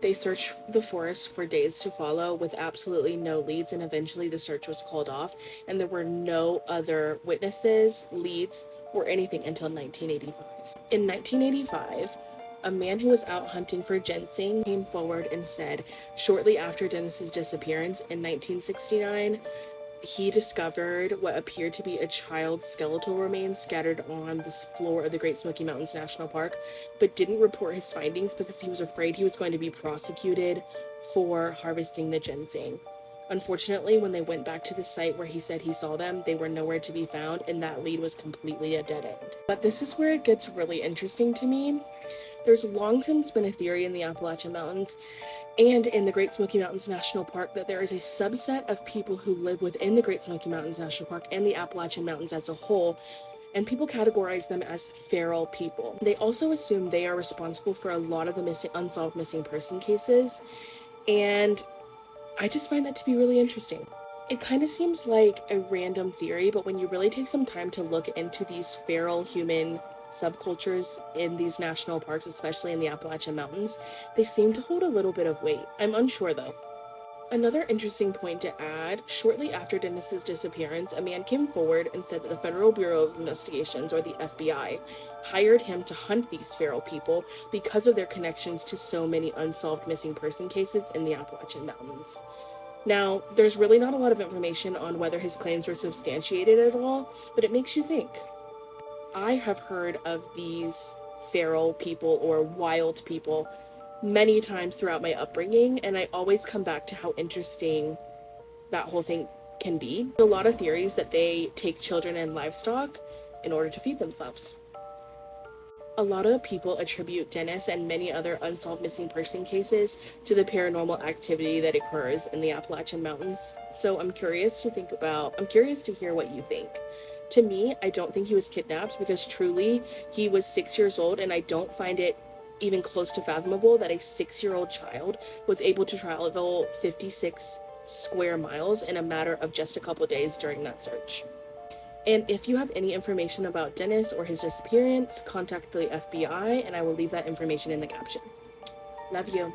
They searched the forest for days to follow with absolutely no leads, and eventually the search was called off, and there were no other witnesses, leads, or anything until 1985. In 1985, a man who was out hunting for ginseng came forward and said, shortly after Dennis's disappearance in 1969, he discovered what appeared to be a child's skeletal remains scattered on the floor of the Great Smoky Mountains National Park, but didn't report his findings because he was afraid he was going to be prosecuted for harvesting the ginseng. Unfortunately, when they went back to the site where he said he saw them, they were nowhere to be found, and that lead was completely a dead end. But this is where it gets really interesting to me. There's long since been a theory in the Appalachian Mountains and in the Great Smoky Mountains National Park that there is a subset of people who live within the Great Smoky Mountains National Park and the Appalachian Mountains as a whole, and people categorize them as feral people. They also assume they are responsible for a lot of the unsolved missing person cases, and I just find that to be really interesting. It kind of seems like a random theory, but when you really take some time to look into these feral human subcultures in these national parks, especially in the Appalachian Mountains, they seem to hold a little bit of weight. I'm unsure though. Another interesting point to add, shortly after Dennis's disappearance, a man came forward and said that the Federal Bureau of Investigations, or the FBI, hired him to hunt these feral people because of their connections to so many unsolved missing person cases in the Appalachian Mountains. Now, there's really not a lot of information on whether his claims were substantiated at all, but it makes you think. I have heard of these feral people or wild people many times throughout my upbringing, and I always come back to how interesting that whole thing can be. There's a lot of theories that they take children and livestock in order to feed themselves. A lot of people attribute Dennis and many other unsolved missing person cases to the paranormal activity that occurs in the Appalachian Mountains. So I'm curious to hear what you think. To me, I don't think he was kidnapped because truly he was 6 years old, and I don't find it even close to fathomable that a 6-year-old child was able to travel 56 square miles in a matter of just a couple days during that search. And if you have any information about Dennis or his disappearance, contact the FBI, and I will leave that information in the caption. Love you.